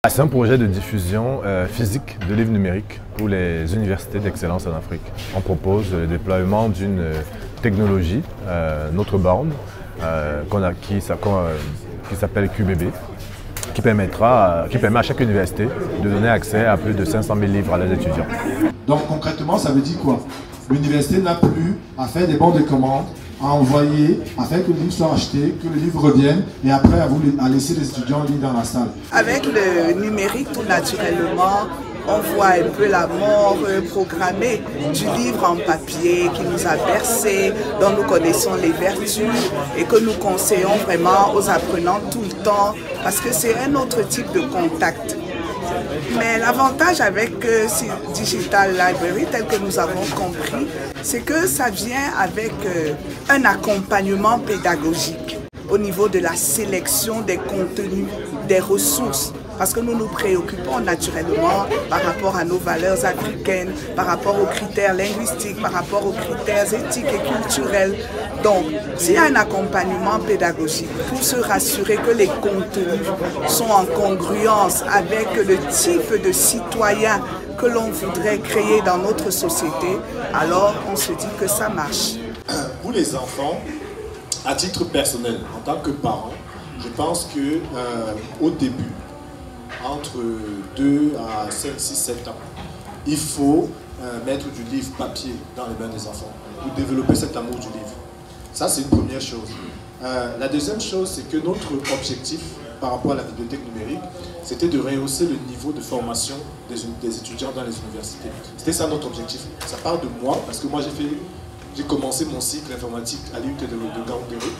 C'est un projet de diffusion physique de livres numériques pour les universités d'excellence en Afrique. On propose le déploiement d'une technologie, notre borne, qui s'appelle QBB, qui permet à chaque université de donner accès à plus de 500 000 livres à leurs étudiants. Donc concrètement, ça veut dire quoi? L'université n'a plus à faire des bons de commande, à envoyer, à faire que le livre soit acheté, que le livre revienne et après à laisser les étudiants lire dans la salle. Avec le numérique, tout naturellement, on voit un peu la mort programmée du livre en papier qui nous a bercés, dont nous connaissons les vertus et que nous conseillons vraiment aux apprenants tout le temps parce que c'est un autre type de contact. Mais l'avantage avec Digital Library, tel que nous avons compris, c'est que ça vient avec un accompagnement pédagogique au niveau de la sélection des contenus, des ressources. Parce que nous nous préoccupons naturellement par rapport à nos valeurs africaines, par rapport aux critères linguistiques, par rapport aux critères éthiques et culturels. Donc, s'il y a un accompagnement pédagogique pour se rassurer que les contenus sont en congruence avec le type de citoyen que l'on voudrait créer dans notre société, alors on se dit que ça marche. Pour les enfants, à titre personnel, en tant que parent, je pense que au début, entre 2 à 5, 6, 7 ans, il faut mettre du livre papier dans les mains des enfants pour développer cet amour du livre. Ça, c'est une première chose. La deuxième chose, c'est que notre objectif par rapport à la bibliothèque numérique, c'était de rehausser le niveau de formation des étudiants dans les universités. C'était ça notre objectif. Ça part de moi, parce que moi, j'ai commencé mon cycle informatique à l'IUT de Gaoundéré,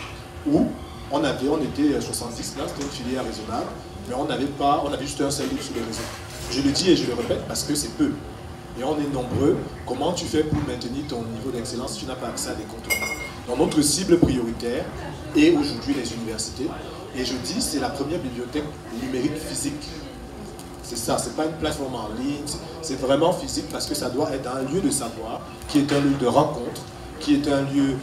où on était 70 là, c'était une filière raisonnable, mais on avait juste un seul livre sur le réseau. Je le dis et je le répète parce que c'est peu. Et on est nombreux. Comment tu fais pour maintenir ton niveau d'excellence si tu n'as pas accès à des contenus? Donc notre cible prioritaire est aujourd'hui les universités. Et je dis, c'est la première bibliothèque numérique physique. C'est ça, c'est pas une plateforme en ligne, c'est vraiment physique parce que ça doit être un lieu de savoir, qui est un lieu de rencontre, qui est un lieu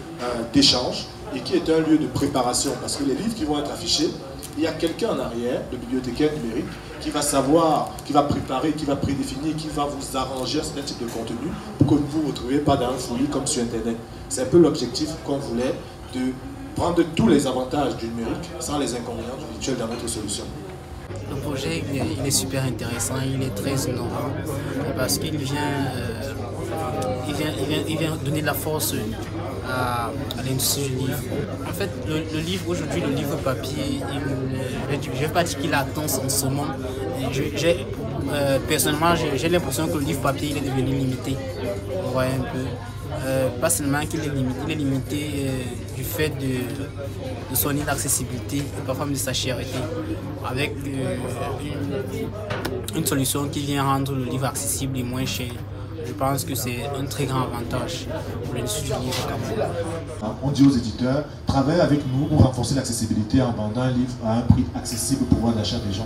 d'échange et qui est un lieu de préparation. Parce que les livres qui vont être affichés, il y a quelqu'un en arrière, le bibliothécaire numérique, qui va savoir, qui va préparer, qui va prédéfinir, qui va vous arranger un type de contenu pour que vous ne vous retrouviez pas dans un fouillis comme sur Internet. C'est un peu l'objectif qu'on voulait, de prendre tous les avantages du numérique sans les inconvénients du virtuel dans notre solution. Le projet il est super intéressant, il est très innovant parce qu'il vient donner de la force à l'industrie du livre. En fait, le livre aujourd'hui, le livre papier, je ne vais pas dire qu'il a tendance en ce moment. Personnellement, j'ai l'impression que le livre papier il est devenu limité. Vous voyez un peu. Pas seulement qu'il est limité, il est limité du fait de son inaccessibilité et parfois de sa cherté. Avec une solution qui vient rendre le livre accessible et moins cher. Je pense que c'est un très grand avantage pour l'industrie du livre. On dit aux éditeurs, travaillez avec nous pour renforcer l'accessibilité en vendant un livre à un prix accessible au pouvoir d'achat des gens.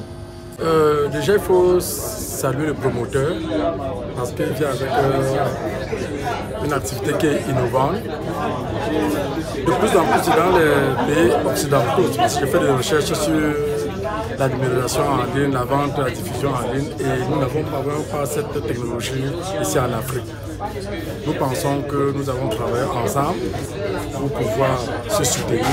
Déjà, il faut saluer le promoteur parce qu'il vient avec une activité qui est innovante. De plus en plus dans les pays occidentaux, je fais des recherches sur la numérisation en ligne, la vente, la diffusion en ligne et nous n'avons pas cette technologie ici en Afrique. Nous pensons que nous avons travaillé ensemble pour pouvoir se soutenir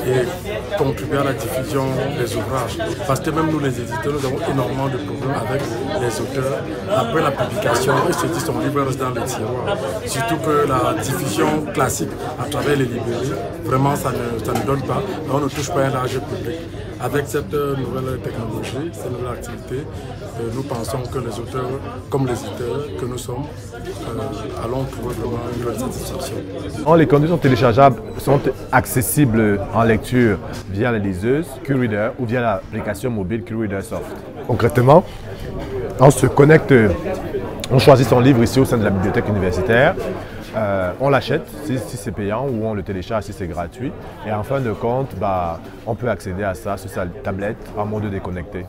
et contribuer à la diffusion des ouvrages. Parce que même nous les éditeurs, nous avons énormément de problèmes avec les auteurs. Après la publication, ils se disent son livre reste dans le tiroir. Surtout que la diffusion classique à travers les librairies, vraiment ça ne donne pas. On ne touche pas un large public. Avec cette nouvelle technologie, cette nouvelle activité, nous pensons que les auteurs, comme les éditeurs que nous sommes, allons trouver vraiment une nouvelle satisfaction. Les contenus sont téléchargeables, sont accessibles en lecture via la liseuse QReader ou via l'application mobile QReader Soft. Concrètement, on se connecte, on choisit son livre ici au sein de la bibliothèque universitaire. On l'achète si c'est payant ou on le télécharge si c'est gratuit. Et en fin de compte, on peut accéder à ça sur sa tablette en mode déconnecté.